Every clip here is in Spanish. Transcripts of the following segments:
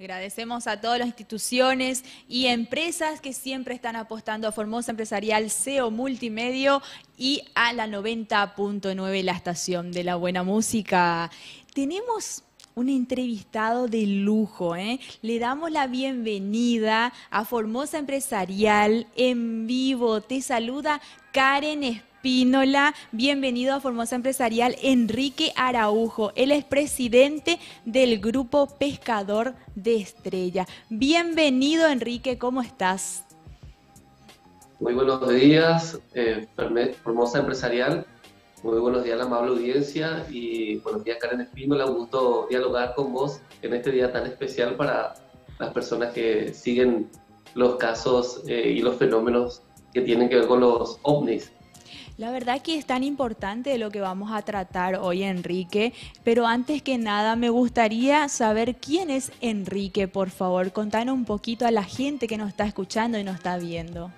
Agradecemos a todas las instituciones y empresas que siempre están apostando a Formosa Empresarial, SEO Multimedio y a la 90.9, la estación de la buena música. Tenemos un entrevistado de lujo, ¿eh? Le damos la bienvenida a Formosa Empresarial en vivo. Te saluda Karen Espínola. Bienvenido a Formosa Empresarial, Enrique Araujo. Él es presidente del Grupo Pescador de Estrella. Bienvenido, Enrique, ¿cómo estás? Muy buenos días, Formosa Empresarial. Muy buenos días a la amable audiencia y buenos días, Karen Espínola. Un gusto dialogar con vos en este día tan especial para las personas que siguen los casos y los fenómenos que tienen que ver con los ovnis. La verdad que es tan importante lo que vamos a tratar hoy, Enrique, pero antes que nada me gustaría saber quién es Enrique, por favor. Contanos un poquito a la gente que nos está escuchando y nos está viendo.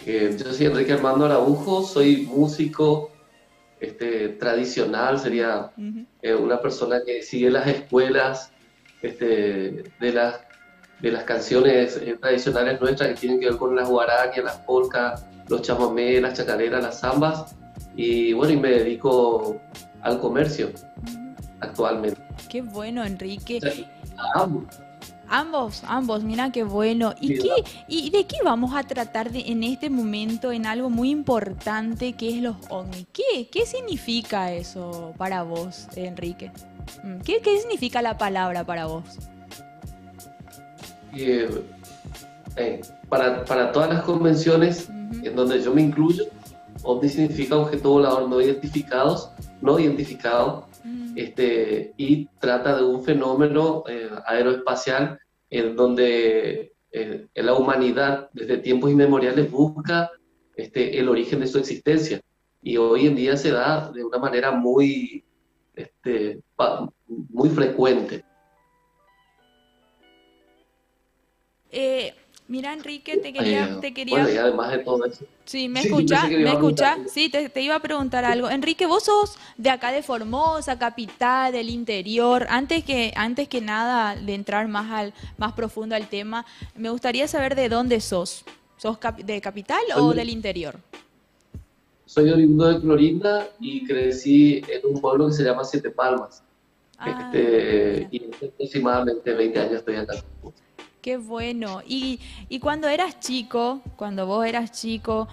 Yo soy Enrique Armando Araujo, soy músico tradicional, sería una persona que sigue las escuelas de las canciones tradicionales nuestras que tienen que ver con las guarañas, las polcas, los chamamés, las chacareras, las zambas, y bueno, y me dedico al comercio actualmente. Qué bueno, Enrique. O sea, amo. Ambos, mira qué bueno. ¿Y de qué vamos a tratar en este momento en algo muy importante que es los ovnis? ¿Qué significa eso para vos, Enrique? ¿Qué significa la palabra para vos? Eh, para todas las convenciones en donde yo me incluyo, OVNI significa objeto volador no identificado, y trata de un fenómeno aeroespacial en donde la humanidad desde tiempos inmemoriales busca el origen de su existencia, y hoy en día se da de una manera muy frecuente. Mira, Enrique, te Bueno, quería. y además de todo eso, Sí, ¿me sí, yo pensé escuchás? que me ¿Me iba a preguntar. escuchás? Sí, te iba a preguntar algo. Enrique, vos sos de acá de Formosa, capital, del interior. Antes que nada, de entrar más profundo al tema, me gustaría saber de dónde sos. ¿Sos de capital o del Soy, interior? soy oriundo de Clorinda y crecí en un pueblo que se llama Siete Palmas. Ah, mira. Y hace aproximadamente 20 años estoy acá. Qué bueno. Y cuando eras chico, cuando vos eras chico,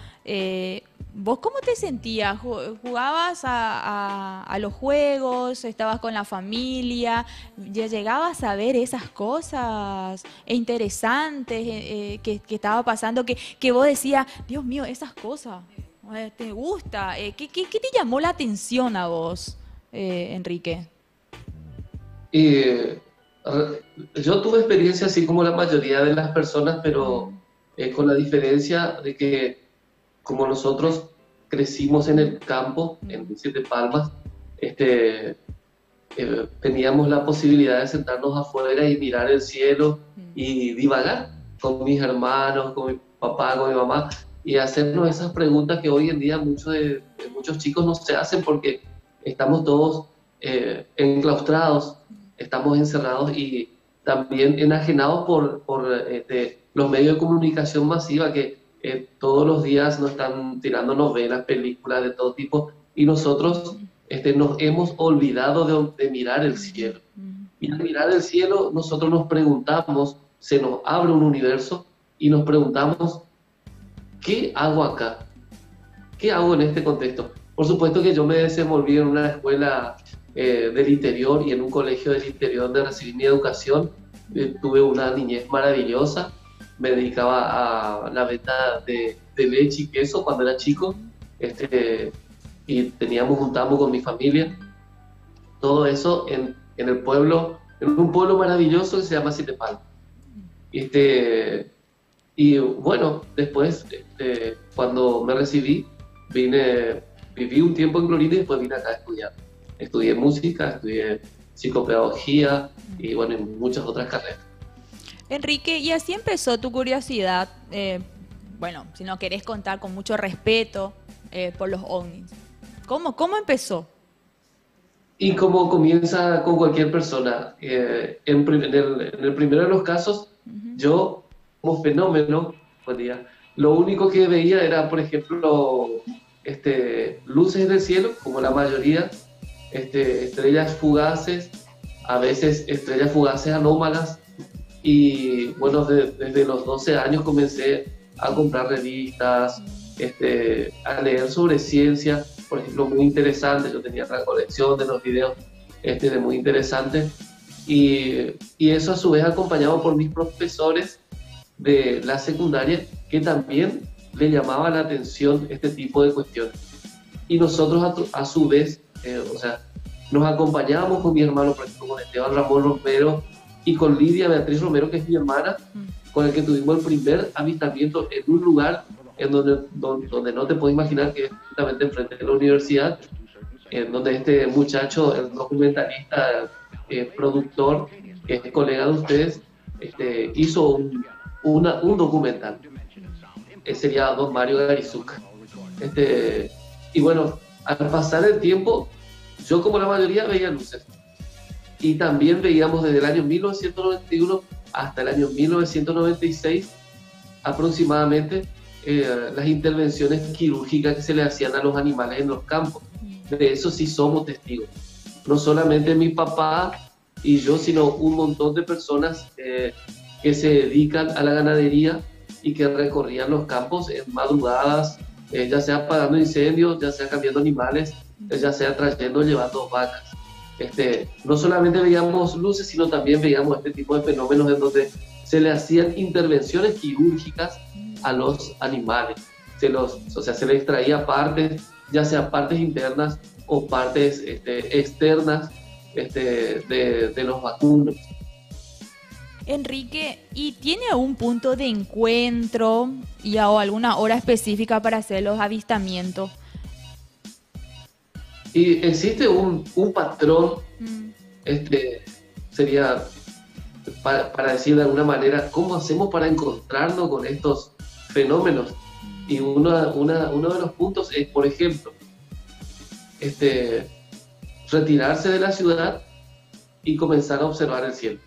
¿vos cómo te sentías? ¿Jugabas a los juegos? ¿Estabas con la familia? ¿Ya llegabas a ver esas cosas interesantes que estaba pasando? Que vos decías, Dios mío, esas cosas, ¿te gusta? ¿Qué te llamó la atención a vos, Enrique? Y yo tuve experiencia así como la mayoría de las personas, pero Mm, con la diferencia de que como nosotros crecimos en el campo, mm, en Siete Palmas, teníamos la posibilidad de sentarnos afuera y mirar el cielo mm. y divagar con mis hermanos, con mi papá, con mi mamá, y hacernos esas preguntas que hoy en día muchos chicos no se hacen porque estamos todos enclaustrados, estamos encerrados y también enajenados por los medios de comunicación masiva que todos los días nos están tirando novelas, películas de todo tipo, y nosotros nos hemos olvidado de mirar el Ujú, cielo. ujú. Y al mirar el cielo, nosotros nos preguntamos, se nos abre un universo y nos preguntamos, ¿qué hago acá? ¿Qué hago en este contexto? Por supuesto que yo me desenvolví en una escuela del interior y en un colegio del interior donde recibí mi educación. Tuve una niñez maravillosa, me dedicaba a la venta de leche y queso cuando era chico, y teníamos un tambo con mi familia. Todo eso en el pueblo, en un pueblo maravilloso que se llama Siete Palmas. Este, y bueno, después, cuando me recibí, viví un tiempo en Clorinda y después vine acá a estudiar. Estudié música, estudié psicopedagogía y bueno, y muchas otras carreras. Enrique, y así empezó tu curiosidad, bueno, si no querés contar con mucho respeto por los ovnis. ¿Cómo empezó? Y como comienza con cualquier persona, en el primero de los casos, Ujú. yo como fenómeno, buen día, lo único que veía era, por ejemplo, luces del cielo, como la mayoría, estrellas fugaces, a veces estrellas fugaces anómalas, y bueno, desde los 12 años comencé a comprar revistas, a leer sobre ciencia, por ejemplo, muy interesante. Yo tenía la colección de los videos de muy interesante. Y eso a su vez acompañado por mis profesores de la secundaria que también le llamaba la atención este tipo de cuestiones. Y nosotros a su vez, o sea, nos acompañábamos con mi hermano, por ejemplo, con Esteban Ramón Romero y con Lidia Beatriz Romero, que es mi hermana, Mm. con el que tuvimos el primer avistamiento en un lugar en donde no te puedes imaginar, que es justamente enfrente de la universidad, en donde este muchacho, el documentalista, productor, que es colega de ustedes, hizo un documental. Sería Don Mario Garizuca. Este, y bueno, al pasar el tiempo, yo como la mayoría veía luces. Y también veíamos desde el año 1991 hasta el año 1996 aproximadamente las intervenciones quirúrgicas que se le hacían a los animales en los campos. De eso sí somos testigos. No solamente mi papá y yo, sino un montón de personas que se dedican a la ganadería y que recorrían los campos en madrugadas, ya sea apagando incendios, ya sea cambiando animales, ya sea trayendo o llevando vacas. No solamente veíamos luces, sino también veíamos este tipo de fenómenos en donde se le hacían intervenciones quirúrgicas a los animales. O sea, se les extraía partes, ya sea partes internas o partes externas de los vacunos. Enrique, ¿y tiene un punto de encuentro o alguna hora específica para hacer los avistamientos? Y existe un patrón, Mm. sería para decir de alguna manera, ¿cómo hacemos para encontrarnos con estos fenómenos? Y uno de los puntos es, por ejemplo, retirarse de la ciudad y comenzar a observar el cielo,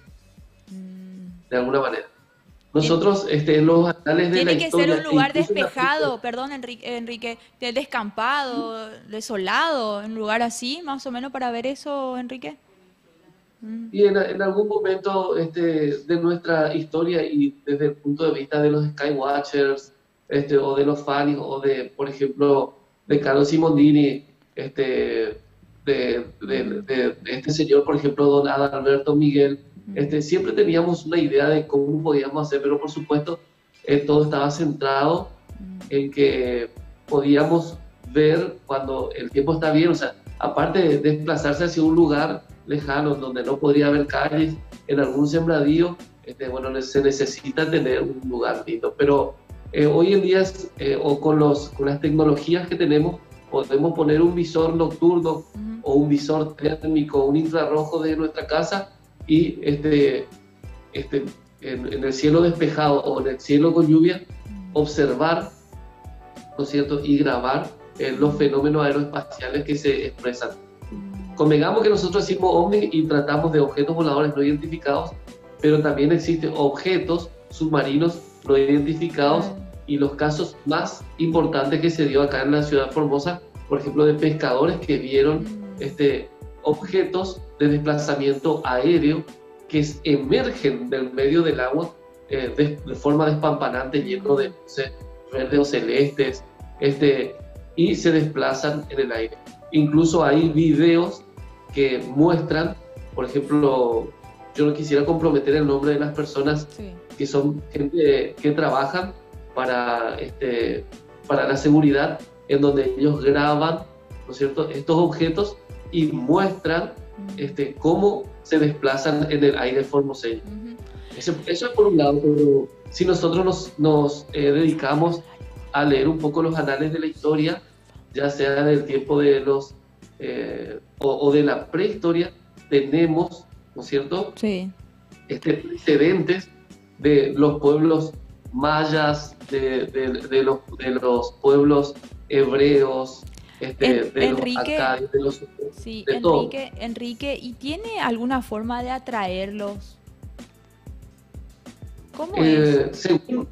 de alguna manera. Tien- Nosotros, en los anales de la Tiene que ser historia, un e lugar incluso en la película, despejado, perdón, Enrique, descampado, desolado, un lugar así, más o menos para ver eso, Enrique. Mm. y en algún momento de nuestra historia y desde el punto de vista de los Skywatchers, o de los fans, o de, por ejemplo, de Carlos Simondini, de este señor, por ejemplo, don Adalberto Miguel, siempre teníamos una idea de cómo podíamos hacer, pero por supuesto todo estaba centrado en que podíamos ver cuando el tiempo está bien, o sea, aparte de desplazarse hacia un lugar lejano donde no podría haber calles, en algún sembradío, bueno, se necesita tener un lugar lindo. Pero hoy en día, o con las tecnologías que tenemos, podemos poner un visor nocturno o un visor térmico, un infrarrojo de nuestra casa y en el cielo despejado o en el cielo con lluvia, observar, ¿no es cierto?, y grabar los fenómenos aeroespaciales que se expresan. Convengamos que nosotros decimos ovni y tratamos de objetos voladores no identificados, pero también existen objetos submarinos no identificados, y los casos más importantes que se dio acá en la ciudad de Formosa, por ejemplo, de pescadores que vieron objetos de desplazamiento aéreo que emergen del medio del agua de forma despampanante, lleno de luces verdes o celestes, y se desplazan en el aire. Incluso hay videos que muestran, por ejemplo, yo no quisiera comprometer el nombre de las personas, sí, que son gente que trabajan para la seguridad, en donde ellos graban, ¿no es cierto?, estos objetos y muestran cómo se desplazan en el aire formoseño. Eso es por un lado, pero si nosotros nos dedicamos a leer un poco los anales de la historia, ya sea del tiempo de los o de la prehistoria, tenemos, ¿no es cierto?, sí, precedentes de los pueblos mayas, de los pueblos hebreos, de los Enrique, acá, de los sí, de todo. Enrique, ¿y tiene alguna forma de atraerlos? ¿Cómo es? Eh, según,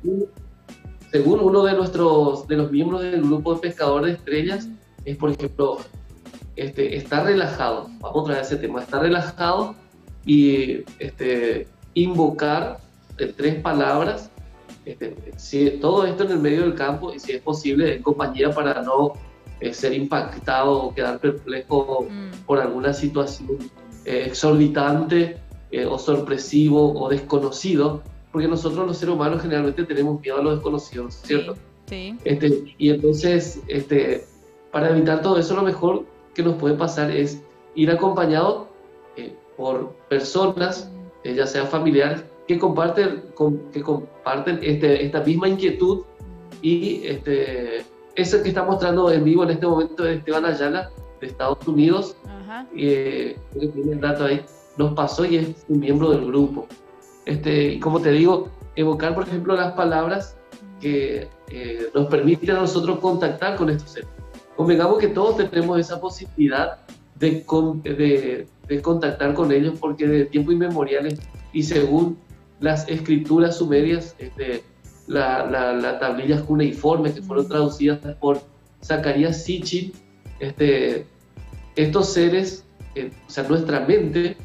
según uno de los miembros del grupo de pescadores de estrellas, Mm, es por ejemplo, está relajado. Vamos a traer ese tema. Está relajado y invocar tres palabras. Todo esto en el medio del campo y si es posible en compañía para no ser impactado o quedar perplejo mm, por alguna situación exorbitante o sorpresivo o desconocido, porque nosotros los seres humanos generalmente tenemos miedo a lo desconocido, ¿cierto? sí, sí. Y entonces, para evitar todo eso, lo mejor que nos puede pasar es ir acompañado por personas, Mm, ya sean familiares, que comparten esta misma inquietud mm, y eso que está mostrando en vivo en este momento es Esteban Ayala de Estados Unidos, ajá. creo que tiene el dato ahí, nos pasó y es un miembro del grupo. Y como te digo, evocar, por ejemplo, las palabras que nos permiten a nosotros contactar con estos seres. Convengamos que todos tenemos esa posibilidad de contactar con ellos porque de tiempo inmemoriales y según las escrituras sumerias, la tablillas cuneiformes que fueron Mm, traducidas por Zacarías Sitchin, estos seres, o sea, nuestra mente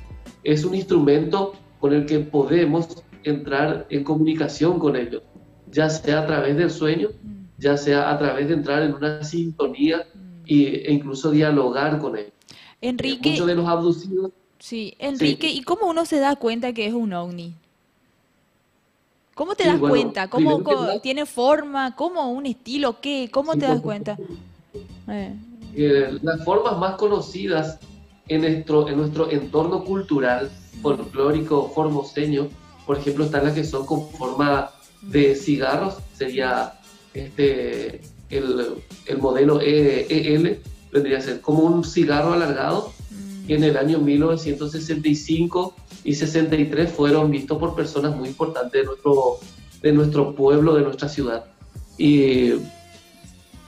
es un instrumento con el que podemos entrar en comunicación con ellos, ya sea a través del sueño, mm, ya sea a través de entrar en una sintonía mm. e incluso dialogar con ellos. Muchos Enrique, de los abducidos, sí, sí, Enrique, ¿y cómo uno se da cuenta que es un ovni? ¿Cómo te sí, das bueno, cuenta? primero que nada, ¿Tiene forma? ¿Cómo un estilo? ¿Qué? ¿Cómo sí, te das por cuenta? supuesto. Eh, Las formas más conocidas en nuestro entorno cultural, folclórico, formoseño, por ejemplo, están las que son con forma mm, de cigarros, mm, sería el modelo EL, vendría a ser como un cigarro alargado, que en mm, el año 1965 y 63 fueron vistos por personas muy importantes de nuestro pueblo, de nuestra ciudad. Y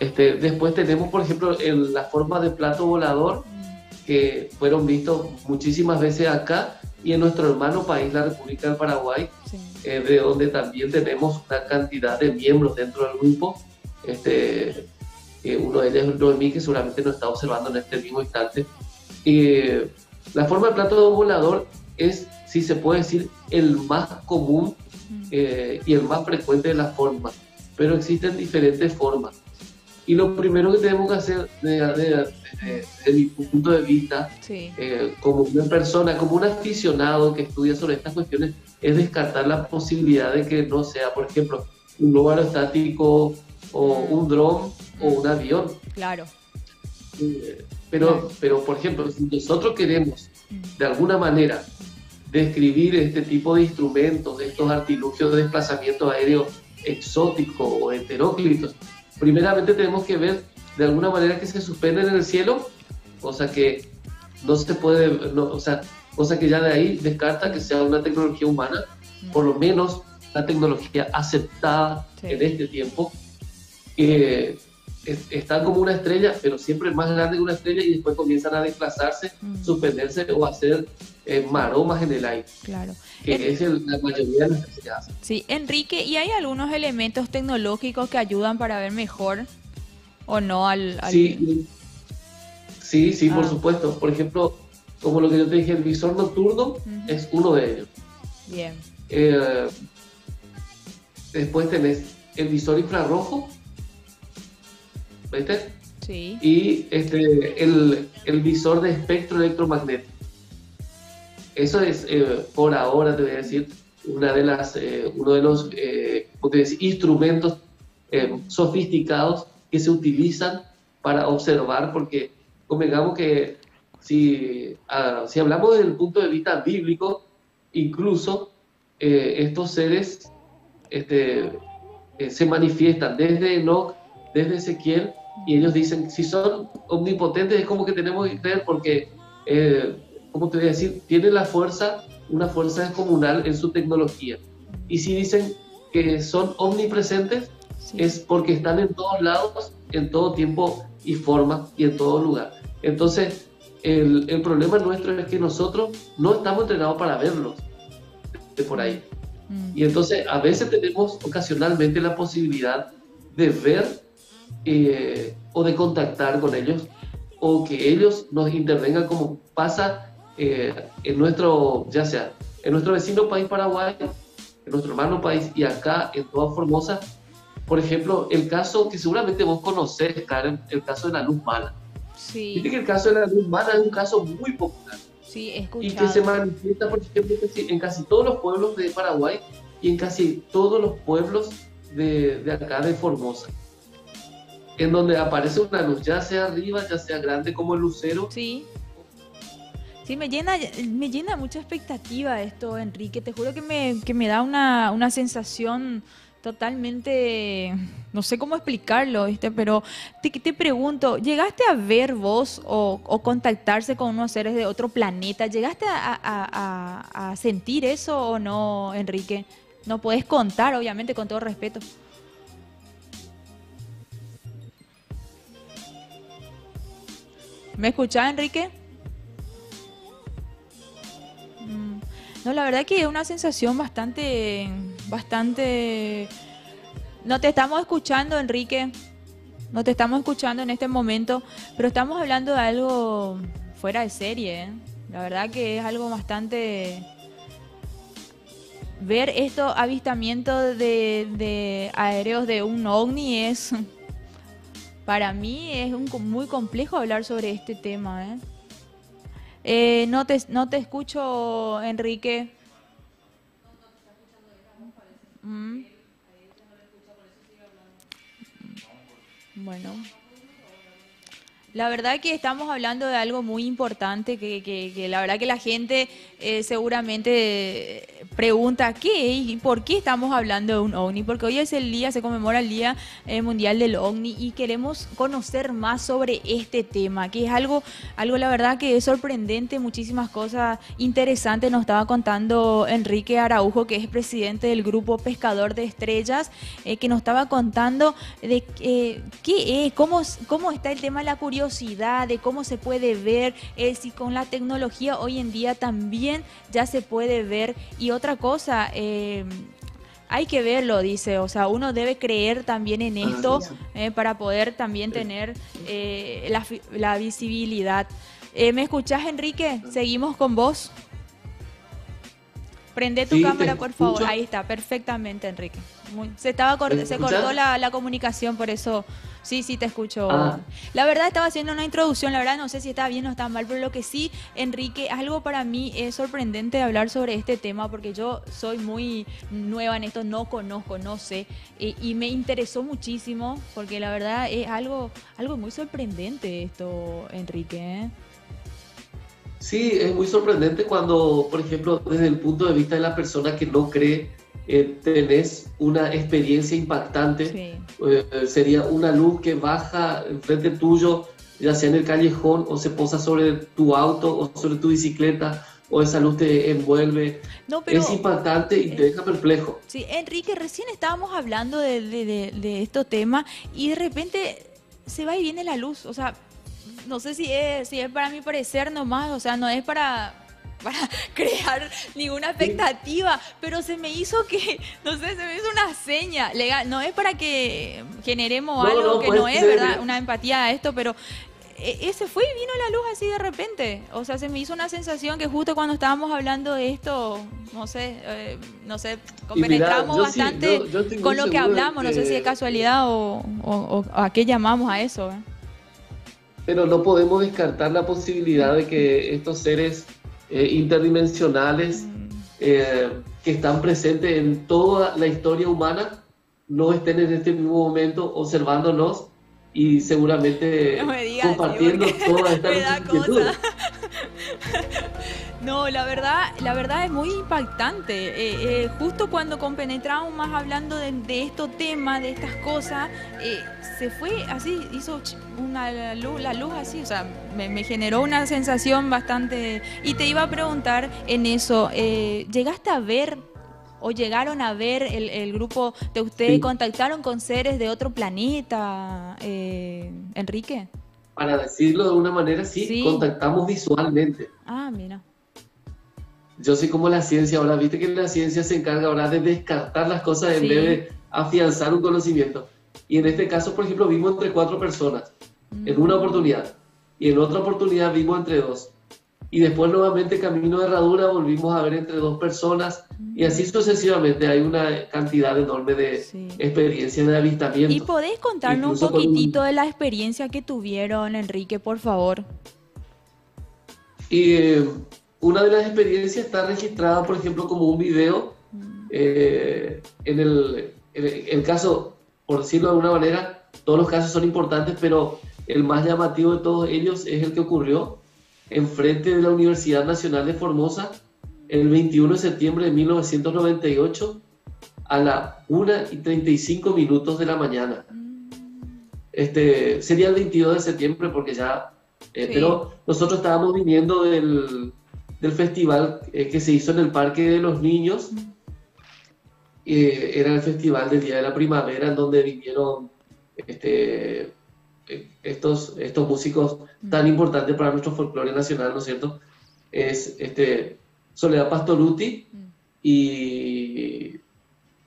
después tenemos, por ejemplo, la forma de plato volador, mm, que fueron vistos muchísimas veces acá y en nuestro hermano país, la República del Paraguay, sí. de donde también tenemos una cantidad de miembros dentro del grupo. Uno de ellos es Noemí, que seguramente nos está observando en este mismo instante. Eh, la forma de plato volador es, si se puede decir, el más común Mm, y el más frecuente de las formas, pero existen diferentes formas. Y lo primero que tenemos que hacer desde mi punto de vista, sí. como una persona, como un aficionado que estudia sobre estas cuestiones, es descartar la posibilidad de que no sea, por ejemplo, un globo aerostático o Mm, un dron o mm, un avión. claro, Pero, claro. pero, por ejemplo, si nosotros queremos Mm, de alguna manera describir este tipo de instrumentos, de estos artilugios de desplazamiento aéreo exótico o heteróclitos, primeramente tenemos que ver de alguna manera que se suspenden en el cielo, cosa que no se puede, o sea, cosa que ya de ahí descarta que sea una tecnología humana, por lo mm, menos la tecnología aceptada en sí. este tiempo, que están como una estrella, pero siempre más grande que una estrella y después comienzan a desplazarse, Mm, suspenderse o hacer maromas en el aire, claro. que es la mayoría de las que se hacen. Sí, Enrique, ¿y hay algunos elementos tecnológicos que ayudan para ver mejor o no Sí, sí, sí, por Ah, supuesto. Por ejemplo, como lo que yo te dije, el visor nocturno ujú, es uno de ellos. bien, Eh, Después tenés el visor infrarrojo, ¿viste? sí, Y el visor de espectro electromagnético. Eso es, por ahora te voy a decir, uno de los ¿cómo te decía? Instrumentos sofisticados que se utilizan para observar, porque convengamos que si hablamos desde el punto de vista bíblico, incluso estos seres este, se manifiestan desde Enoch, desde Ezequiel, y ellos dicen, si son omnipotentes es como que tenemos que creer porque, ¿cómo te voy a decir? Tienen una fuerza descomunal en su tecnología. Y si dicen que son omnipresentes, sí, es porque están en todos lados, en todo tiempo, y forma y en todo lugar. Entonces, el problema nuestro es que nosotros no estamos entrenados para verlos de por ahí. Y entonces a veces tenemos ocasionalmente la posibilidad de ver o de contactar con ellos o que ellos nos intervengan como pasa en nuestro, ya sea en nuestro vecino país Paraguay, en nuestro hermano país y acá en toda Formosa. Por ejemplo, el caso que seguramente vos conocés, Karen, el caso de la luz mala. Sí. Viste que el caso de la luz mala es un caso muy popular. Sí, he Y escuchado. que se manifiesta, por ejemplo, en casi todos los pueblos de Paraguay y en casi todos los pueblos de acá de Formosa. En donde aparece una luz, ya sea arriba, ya sea grande como el lucero. Sí. Sí, me llena mucha expectativa esto, Enrique. Te juro que me da una sensación totalmente, no sé cómo explicarlo, ¿viste? Pero te pregunto, ¿llegaste a ver vos o contactarse con unos seres de otro planeta? ¿Llegaste a sentir eso o no, Enrique? No puedes contar, obviamente, con todo respeto. ¿Me escuchás, Enrique? No, la verdad que es una sensación bastante. No te estamos escuchando, Enrique. No te estamos escuchando en este momento, pero estamos hablando de algo fuera de serie, ¿eh? La verdad que es algo bastante. Ver estos avistamientos de aéreos de un ovni es. Para mí es muy complejo hablar sobre este tema, ¿eh? No te escucho, Enrique. Mm, bueno. La verdad que estamos hablando de algo muy importante que la verdad que la gente seguramente pregunta ¿qué? ¿Y por qué estamos hablando de un ovni? Porque hoy es el día, se conmemora el Día Mundial del OVNI y queremos conocer más sobre este tema, que es algo la verdad que es sorprendente, muchísimas cosas interesantes nos estaba contando Enrique Araujo, que es presidente del grupo Pescador de Estrellas, que nos estaba contando de qué es, cómo está el tema de la curiosidad, de cómo se puede ver, si con la tecnología hoy en día también ya se puede ver. Y otra cosa, hay que verlo, dice, o sea, uno debe creer también en esto para poder también tener la visibilidad. ¿Me escuchás, Enrique? Seguimos con vos. Prende tu Sí, cámara, te por favor. escucho. Ahí está, perfectamente, Enrique. ¿Me Se cortó escuchás? la comunicación, por eso sí, sí te escucho. Ah, La verdad estaba haciendo una introducción, la verdad no sé si está bien o está mal, pero lo que sí, Enrique, algo para mí es sorprendente hablar sobre este tema, porque yo soy muy nueva en esto, no conozco, no sé, y me interesó muchísimo, porque la verdad es algo muy sorprendente esto, Enrique, ¿eh? sí, es muy sorprendente cuando, por ejemplo, desde el punto de vista de la persona que no cree, tenés una experiencia impactante. Sí. Sería una luz que baja enfrente tuyo, ya sea en el callejón o se posa sobre tu auto o sobre tu bicicleta, o esa luz te envuelve. No, Es pero impactante y te deja perplejo. sí, Enrique, recién estábamos hablando de estos temas y de repente se va y viene la luz. O sea, no sé si es para mi parecer nomás, o sea, no es para crear ninguna Sí. expectativa, pero se me hizo que, no sé, se me hizo una seña legal. No es para que generemos No, algo no, que no puede es, ser. ¿verdad? Una empatía a esto, pero ese fue y vino la luz así de repente. O sea, se me hizo una sensación que justo cuando estábamos hablando de esto, no sé, Y mira, compenetramos yo sí, bastante yo estoy con muy lo que seguro de hablamos. No sé si de que, casualidad o a qué llamamos a eso, ¿eh? pero no podemos descartar la posibilidad de que estos seres interdimensionales Mm. que están presentes en toda la historia humana no estén en este mismo momento observándonos y No seguramente me digas así compartiendo porque todas me estas da cosa. inquietudes. No, la verdad es muy impactante. Justo cuando compenetramos más hablando de estos temas, de estas cosas, se fue así, hizo la luz así, o sea, me generó una sensación bastante. Y te iba a preguntar en eso, ¿llegaste a ver ¿O llegaron a ver el grupo de ustedes, Sí, contactaron con seres de otro planeta, Enrique? para decirlo de una manera, sí, Sí. contactamos visualmente. Ah, mira. Yo soy como la ciencia ahora, viste que la ciencia se encarga ahora de descartar las cosas en vez Sí. de afianzar un conocimiento. Y en este caso, por ejemplo, vimos entre 4 personas en una Mm, oportunidad y en otra oportunidad vimos entre 2. Y después nuevamente camino de herradura volvimos a ver entre 2 personas y así mm, sucesivamente. Hay una cantidad enorme de sí. experiencias de ¿Y avistamiento, podés contarnos un incluso con poquitito de la experiencia que tuvieron, Enrique, por favor? Y una de las experiencias está registrada, por ejemplo, como un video. Mm, En el caso, por decirlo de alguna manera, todos los casos son importantes, pero el más llamativo de todos ellos es el que ocurrió enfrente de la Universidad Nacional de Formosa el 21 de septiembre de 1998 a las 1:35 de la mañana. mm, Sería el 22 de septiembre porque ya, sí. pero nosotros estábamos viniendo del festival que se hizo en el Parque de los Niños. Mm, Era el festival del Día de la Primavera en donde vinieron este, estos músicos tan mm, importantes para nuestro folclore nacional, ¿no es cierto? Es Soledad Pastorutti mm. y...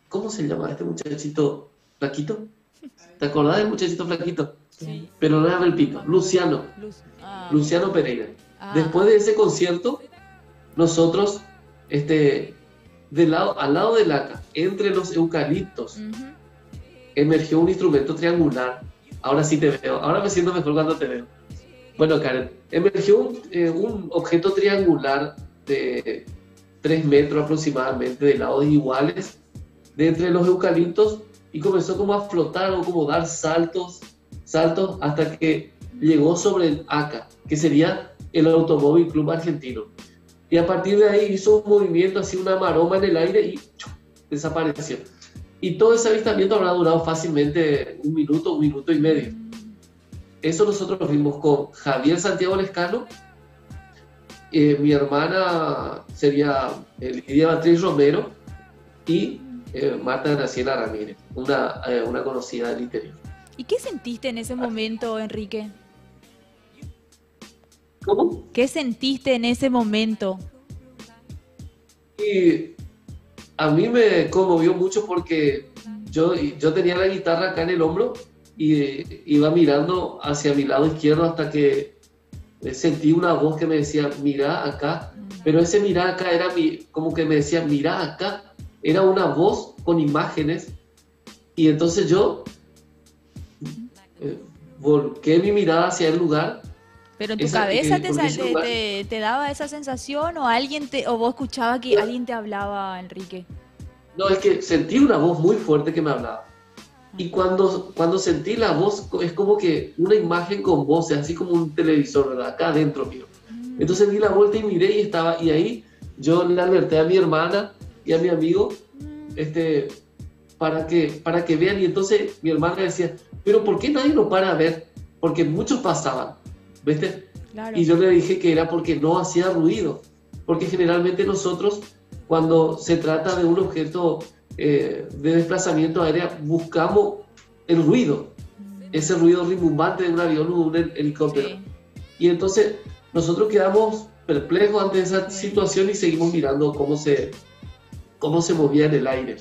¿Cómo se llama este muchachito flaquito? ¿Te acordás del muchachito flaquito? Sí. Pero no era el pito, Luciano, Luz. Ah, Luciano Pereira. ah. Después de ese concierto, nosotros, al lado del ACA, entre los eucaliptos, Ujú. emergió un instrumento triangular. Ahora sí te veo, ahora me siento mejor cuando te veo. Bueno, Karen, emergió un objeto triangular de 3 metros aproximadamente, de lados iguales, de entre los eucaliptos, y comenzó como a flotar o como dar saltos, saltos, hasta que llegó sobre el ACA, que sería el Automóvil Club Argentino. Y a partir de ahí hizo un movimiento, así una maroma en el aire y ¡chum!, desapareció. Y todo ese avistamiento habrá durado fácilmente un minuto y medio. Eso nosotros lo vimos con Javier Santiago Lescano, mi hermana sería Lidia Beatriz Romero y Marta Graciela Ramírez, una conocida del interior. ¿Y qué sentiste en ese momento, Enrique? ¿Cómo? ¿Qué sentiste en ese momento? Y a mí me conmovió mucho porque yo tenía la guitarra acá en el hombro y iba mirando hacia mi lado izquierdo hasta que sentí una voz que me decía, mira acá, pero ese mira acá era como que me decía, mira acá, era una voz con imágenes y entonces yo volqué mi mirada hacia el lugar, ¿Pero en tu cabeza porque ese lugar, te daba esa sensación o o vos escuchabas que alguien te hablaba, Enrique? no, es que sentí una voz muy fuerte que me hablaba. Y cuando sentí la voz, es como que una imagen con voces, así como un televisor, ¿verdad? Acá adentro mío. Entonces di la vuelta y miré y ahí yo le alerté a mi hermana y a mi amigo, para que vean. Y entonces mi hermana decía, pero ¿por qué nadie lo para a ver? Porque muchos pasaban, ¿viste? Claro. Y yo le dije que era porque no hacía ruido. Porque generalmente nosotros, cuando se trata de un objeto de desplazamiento aéreo, buscamos el ruido, ese ruido rimbombante de un avión o un helicóptero. Sí. Y entonces nosotros quedamos perplejos ante esa Sí. situación y seguimos mirando cómo se movía en el aire.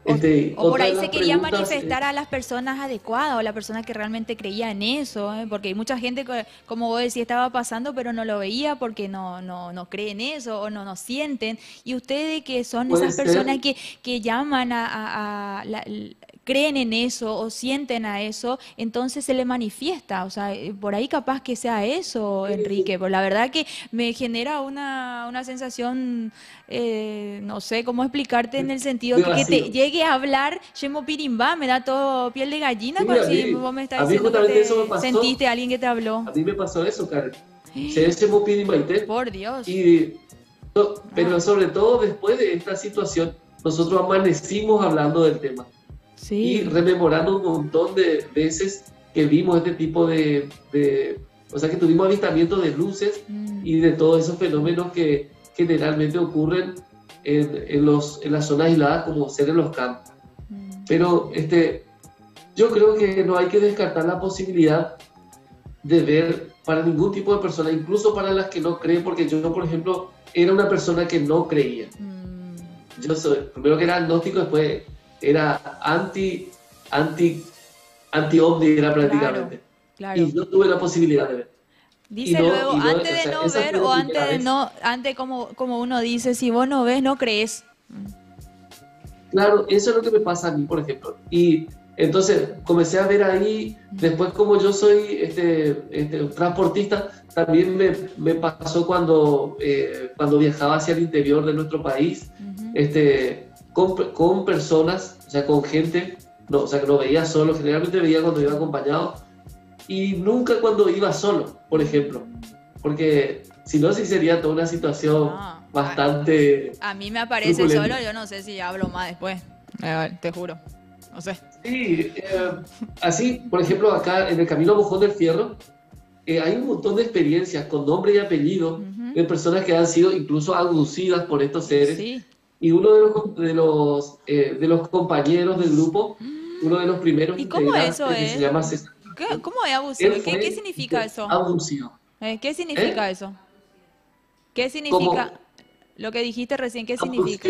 O por Otra de ahí las se quería preguntas, manifestar a las personas adecuadas o la persona que realmente creía en eso, ¿eh? Porque hay mucha gente que, como vos decís, estaba pasando, pero no lo veía porque no cree en eso o no sienten. Y ustedes que son puede esas personas ser, que llaman creen en eso o sienten a eso, entonces se le manifiesta. O sea, por ahí capaz que sea eso, Enrique. Pero la verdad que me genera una sensación, no sé cómo explicarte en el sentido de que te vacío. llegue a hablar, Shemo Pirimba, me da todo piel de gallina Sí, cuando si vos me estás a mí diciendo que justamente eso me te pasó. sentiste a alguien que te habló. A mí me pasó eso, Karen. Se ese Mopidi Maite. Por Dios. Y, pero Ah, sobre todo después de esta situación, nosotros amanecimos hablando del tema y sí. rememorando un montón de veces que vimos este tipo o sea, que tuvimos avistamientos de luces Mm, y de todos esos fenómenos que generalmente ocurren en las zonas aisladas como ser en los campos. Pero yo creo que no hay que descartar la posibilidad de ver para ningún tipo de persona, incluso para las que no creen, porque yo, por ejemplo, era una persona que no creía. Yo soy, primero que era agnóstico, después era anti-ovni, era prácticamente. Claro. Y yo tuve la posibilidad de ver. Dice luego, antes de no ver o antes de no, antes como uno dice, si vos no ves, no crees. Claro, eso es lo que me pasa a mí, por ejemplo. Y entonces comencé a ver ahí, después como yo soy transportista, también me pasó cuando viajaba hacia el interior de nuestro país, con personas, o sea, con gente, no, o sea, que no veía solo, generalmente veía cuando iba acompañado, y nunca cuando iba solo, por ejemplo, porque si no, sí sería toda una situación bastante... A mí me aparece truculenta. Solo, yo no sé si hablo más después, te juro, no sé. Sí, así, por ejemplo, acá en el Camino a Mojón del Fierro, hay un montón de experiencias con nombre y apellido de personas que han sido incluso abducidas por estos seres. Sí. Y uno de los compañeros del grupo, uno de los primeros... ¿Y cómo eso es? Se llama César. ¿Cómo es abducido? ¿Qué significa eso? Abducido. ¿Qué significa eso? ¿Qué significa lo que dijiste recién? ¿Qué significa?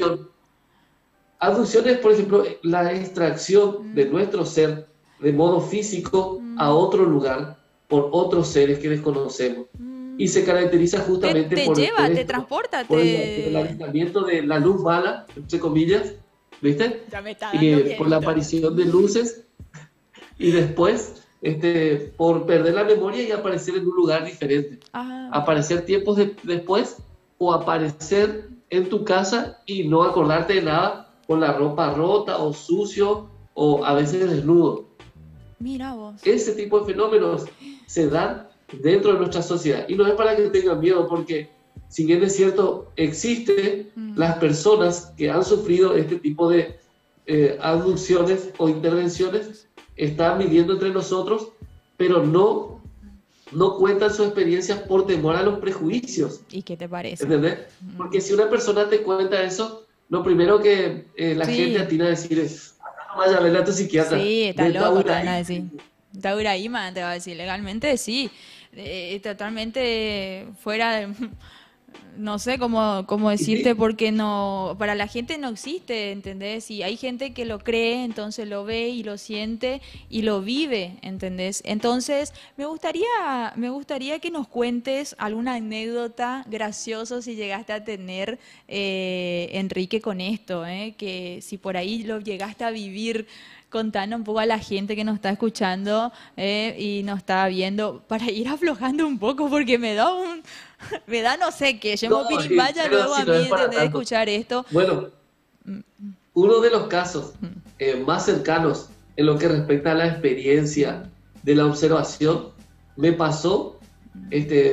Abducción es, por ejemplo, la extracción de nuestro ser de modo físico a otro lugar por otros seres que desconocemos. Y se caracteriza justamente te transporta, por el avistamiento de la luz mala, entre comillas, ¿viste? Ya me está dando bien, por la aparición de luces y después por perder la memoria y aparecer en un lugar diferente. Aparecer tiempos después o aparecer en tu casa y no acordarte de nada con la ropa rota o sucio o a veces desnudo. Mira vos. Ese tipo de fenómenos se dan dentro de nuestra sociedad y no es para que tengan miedo, porque si bien es cierto, existen las personas que han sufrido este tipo de abducciones o intervenciones, están viviendo entre nosotros, pero no cuentan sus experiencias por temor a los prejuicios. ¿Y qué te parece? ¿Entendés? Porque si una persona te cuenta eso, lo primero que la gente atina a decir es: no vaya a verle a tu psiquiatra. Sí, está loco, te van a decir. Tauraíma, te va a decir. Legalmente sí. Totalmente fuera de... No sé cómo decirte, porque no, para la gente no existe, ¿entendés? Y hay gente que lo cree, entonces lo ve y lo siente y lo vive, ¿entendés? Entonces, me gustaría que nos cuentes alguna anécdota graciosa si llegaste a tener, Enrique, con esto, que si por ahí lo llegaste a vivir. Contanos un poco a la gente que nos está escuchando y nos está viendo, para ir aflojando un poco, porque me da no sé qué, yo me pirimbaya luego a mí de escuchar esto. Bueno, uno de los casos más cercanos en lo que respecta a la experiencia de la observación me pasó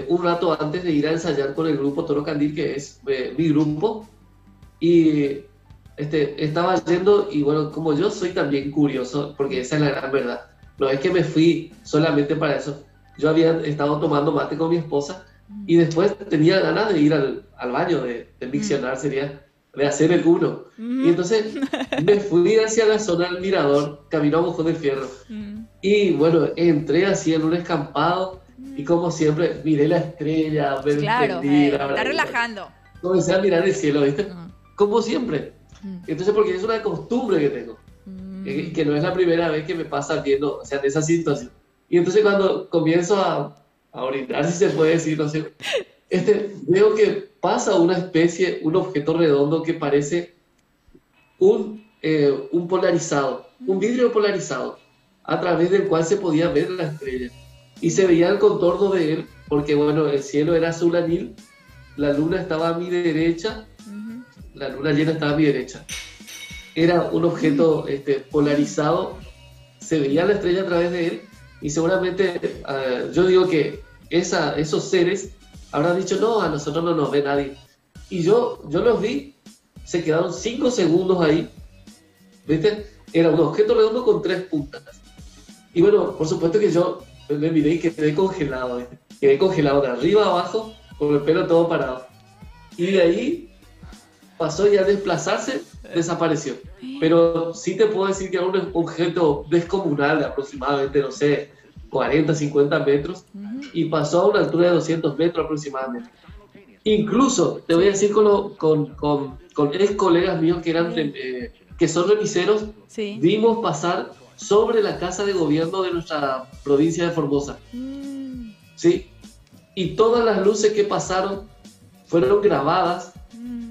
un rato antes de ir a ensayar con el grupo Toro Candil, que es mi grupo, y estaba yendo, y bueno, como yo soy también curioso, porque esa es la gran verdad, no es que me fui solamente para eso, yo había estado tomando mate con mi esposa y después tenía ganas de ir al baño, de miccionar, sería de hacer el uno, y entonces me fui hacia la zona del mirador, camino a Mojón del Fierro, y bueno, entré así en un escampado y como siempre miré la estrella, me despedí, está relajando, comencé a mirar el cielo, ¿viste? Como siempre. Entonces, porque es una costumbre que tengo, que no es la primera vez que me pasa viendo, o sea, en esa situación. Y entonces cuando comienzo a orinar, si se puede decir, no sé, veo que pasa una especie, un objeto redondo que parece un polarizado, un vidrio polarizado, a través del cual se podía ver la estrella. Y se veía el contorno de él, porque bueno, el cielo era azul anil, la luna estaba a mi derecha, la luna llena estaba a mi derecha. Era un objeto polarizado, se veía la estrella a través de él, y seguramente yo digo que esos seres habrán dicho: no, a nosotros no nos ve nadie. Y yo los vi, se quedaron 5 segundos ahí, ¿viste? Era un objeto redondo con 3 puntas. Y bueno, por supuesto que yo me miré y quedé congelado, ¿viste? Quedé congelado de arriba a abajo, con el pelo todo parado. Y de ahí pasó y al desplazarse desapareció. Pero sí te puedo decir que era un objeto descomunal de aproximadamente, no sé, 40, 50 metros, y pasó a una altura de 200 metros aproximadamente. Incluso, te voy a decir con ex colegas míos que eran que son remiseros, Sí. vimos pasar sobre la casa de gobierno de nuestra provincia de Formosa. ¿Sí? Y todas las luces que pasaron fueron grabadas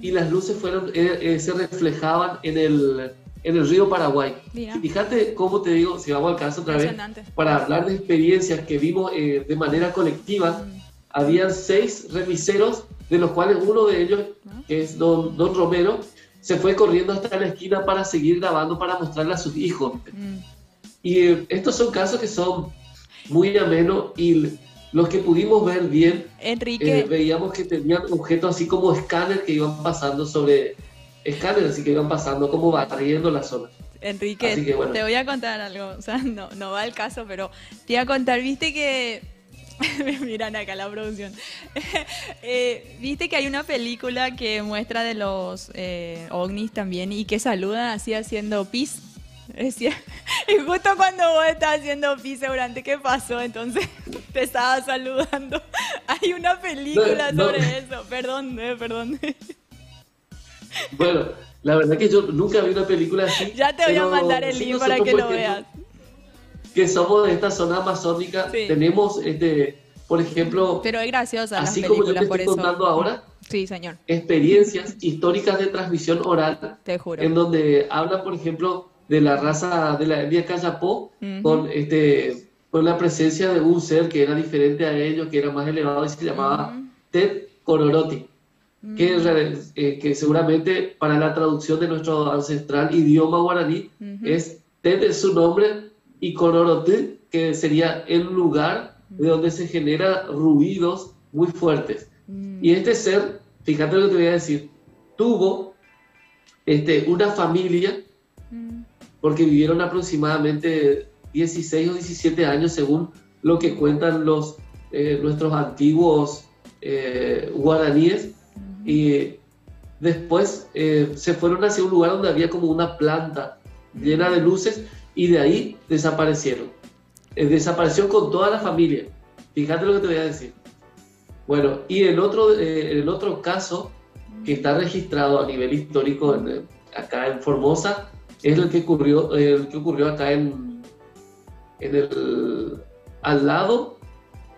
y las luces se reflejaban en el río Paraguay. Mira. Fíjate cómo te digo, si vamos al caso otra vez, Impresionante. para hablar de experiencias que vimos de manera colectiva, habían 6 remiseros, de los cuales uno de ellos, que es don Romero, se fue corriendo hasta la esquina para seguir grabando, para mostrarle a sus hijos. Y estos son casos que son muy amenos, y los que pudimos ver bien, Enrique, veíamos que tenían objetos así como escáner que iban pasando sobre escáner, así que iban pasando como barriendo la zona. Enrique, Así que, bueno. te voy a contar algo, o sea, no va al caso, pero te iba a contar, viste que, me miran acá la producción, viste que hay una película que muestra de los ovnis también y que saludan así haciendo pis. Decía, y justo cuando vos estás haciendo pis, seguramente, ¿qué pasó? Entonces te estaba saludando. Hay una película sobre eso. Perdón. Bueno, la verdad que yo nunca vi una película así. Ya te voy a mandar el sí, link para que lo veas. Que somos de esta zona amazónica, Sí. tenemos, por ejemplo, Pero es graciosa las así como yo películas, te por estoy eso. contando ahora, Sí, señor, experiencias históricas de transmisión oral, te juro. en donde hablan, por ejemplo, de la raza de la etnia Cayapó, con la presencia de un ser que era diferente a ellos, que era más elevado y se llamaba Ted Kororoti, que seguramente para la traducción de nuestro ancestral idioma guaraní es Ted es su nombre y Kororoti, que sería el lugar de donde se generan ruidos muy fuertes. Y este ser, fíjate lo que te voy a decir, tuvo una familia, porque vivieron aproximadamente 16 o 17 años según lo que cuentan nuestros antiguos guaraníes, y después se fueron hacia un lugar donde había como una planta llena de luces, y de ahí desaparecieron. Desapareció con toda la familia. Fíjate lo que te voy a decir. Bueno, y el otro caso que está registrado a nivel histórico acá en Formosa es el que ocurrió acá al lado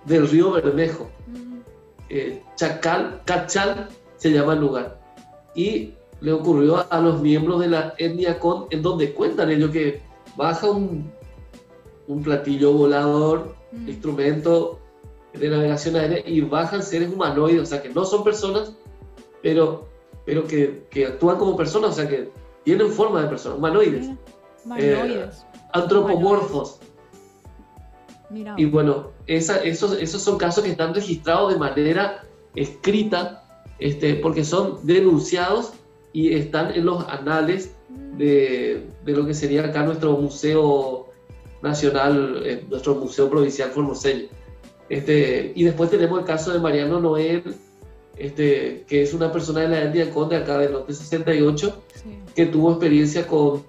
del río Bermejo. Cachal se llama el lugar. Y le ocurrió a los miembros de la etnia Con, en donde cuentan ellos que baja un platillo volador, instrumento de navegación aérea, y bajan seres humanoides, o sea que no son personas, pero que actúan como personas, o sea que tienen forma de personas, humanoides, antropomorfos. Mira. Y bueno, esos son casos que están registrados de manera escrita, porque son denunciados y están en los anales de lo que sería acá nuestro Museo Nacional, nuestro Museo Provincial Formoseño. Y después tenemos el caso de Mariano Noel, que es una persona de la etnia Conde acá del Norte 68, que tuvo experiencia con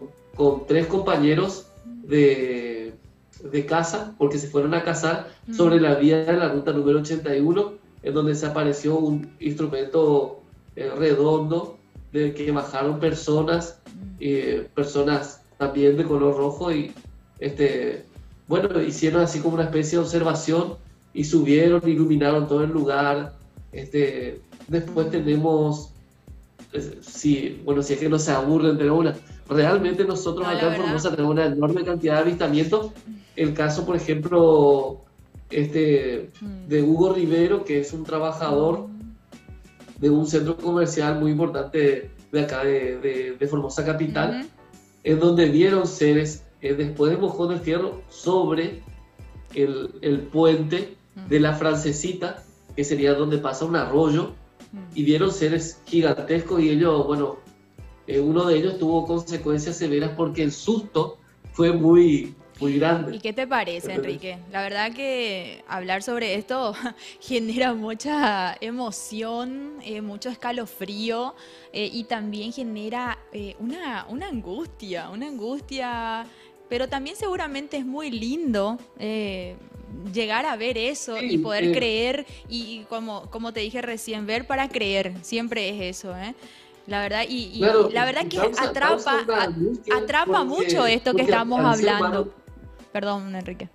3 compañeros de casa, porque se fueron a cazar sobre la vía de la ruta número 81, en donde se apareció un instrumento redondo del que bajaron personas también de color rojo, y bueno, hicieron así como una especie de observación y subieron, iluminaron todo el lugar. Después tenemos, si es que no se aburren, realmente nosotros acá en Formosa tenemos una enorme cantidad de avistamientos. El caso, por ejemplo, de Hugo Rivero, que es un trabajador de un centro comercial muy importante de acá de Formosa capital, en donde vieron seres después de Mojón del Fierro sobre el puente de la Francesita, que sería donde pasa un arroyo, y vieron seres gigantescos, y ellos, uno de ellos tuvo consecuencias severas porque el susto fue muy muy ¿Y grande. qué te parece, ¿Entendés? Enrique? La verdad que hablar sobre esto genera mucha emoción, mucho escalofrío y también genera una angustia, pero también seguramente es muy lindo llegar a ver eso y Sí, poder creer y como te dije recién, ver para creer, siempre es eso, ¿eh? La verdad, y claro, la verdad y que causa una angustia atrapa mucho porque, esto que porque estamos al ser hablando. humano Perdón, Enrique.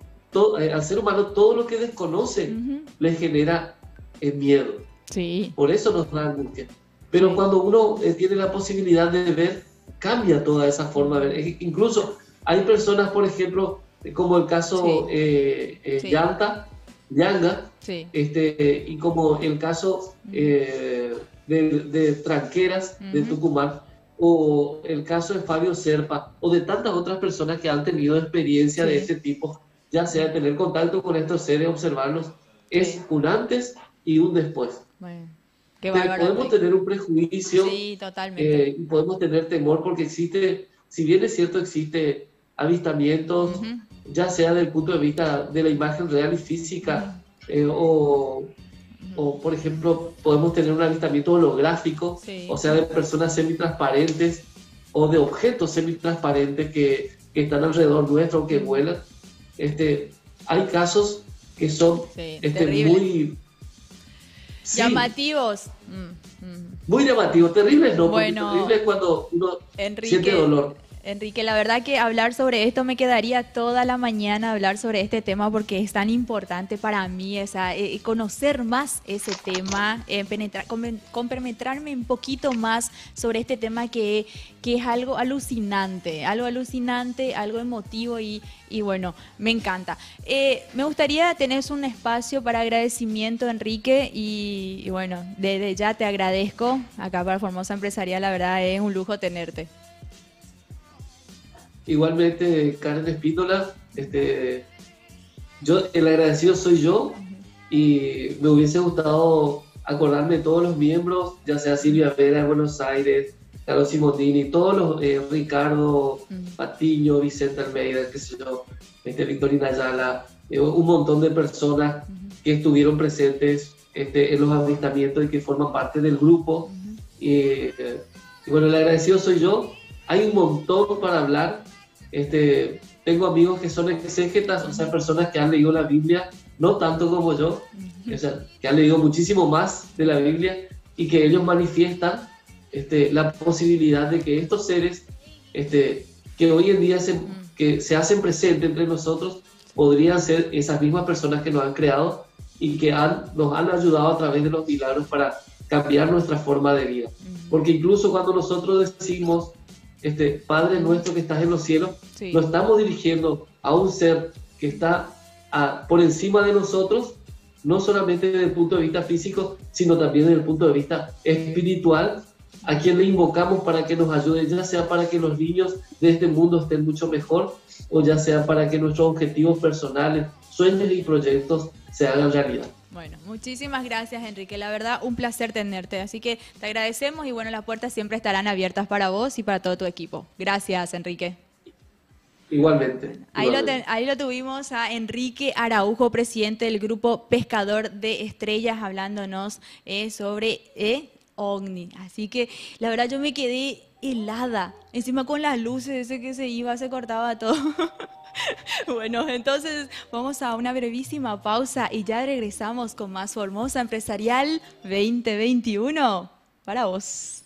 al ser humano todo lo que desconoce Ujú. le genera miedo. Sí, Por eso nos da angustia. Pero sí. cuando uno tiene la posibilidad de ver, cambia toda esa forma de ver. Incluso hay personas, por ejemplo, como el caso Sí, sí, Yanga, sí. y como el caso Ujú, de Tranqueras de ujú, Tucumán, o el caso de Fabio Serpa, o de tantas otras personas que han tenido experiencia de sí, este tipo, ya sea de tener contacto con estos seres, observarlos, sí. es un antes y un después. Bueno, qué bárbaro, Podemos Enrique. tener un prejuicio Sí, totalmente. y podemos tener temor porque existe, si bien es cierto, existe avistamientos, Ujú, ya sea desde el punto de vista de la imagen real y ujú, física, ujú. o, por ejemplo, podemos tener un avistamiento holográfico, o Sí. sea, de personas semitransparentes o de objetos semitransparentes que están alrededor nuestro, que Ujú. vuelan. Hay casos que son Sí, terrible. sí, Llamativos. Mm. muy llamativos, terribles no, porque Bueno, terrible es cuando uno siente Enrique, dolor. Enrique, la verdad que hablar sobre esto me quedaría toda la mañana hablar sobre este tema porque es tan importante para mí, conocer más ese tema, compenetrarme un poquito más sobre este tema que es algo alucinante, algo emotivo y bueno, me encanta. Me gustaría tener un espacio para agradecimiento, Enrique, y bueno, desde ya te agradezco acá para Formosa Empresarial, la verdad es un lujo tenerte. Igualmente, Karen Espíndola, el agradecido soy yo y me hubiese gustado acordarme de todos los miembros, ya sea Silvia Vera de Buenos Aires, Carlos Simondini, todos los, Ricardo Ujú. Patiño, Vicente Almeida, qué sé yo, Victorina Ayala, un montón de personas Ujú, que estuvieron presentes en los avistamientos y que forman parte del grupo. ujú, Y bueno, el agradecido soy yo. Hay un montón para hablar. Tengo amigos que son exégetas, o sea, ujú, personas que han leído la Biblia, no tanto como yo, o ujú. sea, que han leído muchísimo más de la Biblia y que ellos manifiestan la posibilidad de que estos seres que hoy en día Mm, que se hacen presentes entre nosotros podrían ser esas mismas personas que nos han creado y que nos han ayudado a través de los milagros para cambiar nuestra forma de vida. ujú, Porque incluso cuando nosotros decimos, Padre ujú. nuestro que estás en los cielos, Sí. nos estamos dirigiendo a un ser que está por encima de nosotros, no solamente desde el punto de vista físico, sino también desde el punto de vista espiritual, a quien le invocamos para que nos ayude, ya sea para que los niños de este mundo estén mucho mejor, o ya sea para que nuestros objetivos personales, sueños y proyectos se hagan realidad. Bueno, muchísimas gracias, Enrique. La verdad, un placer tenerte. Así que te agradecemos y bueno, las puertas siempre estarán abiertas para vos y para todo tu equipo. Gracias, Enrique. Igualmente, igualmente. Ahí lo tuvimos a Enrique Araujo, presidente del grupo Pescador de Estrellas, hablándonos sobre OVNI. Así que la verdad yo me quedé helada. Encima con las luces, ese que se iba, se cortaba todo. Bueno, entonces vamos a una brevísima pausa y ya regresamos con más Formosa Empresarial 2021 para vos.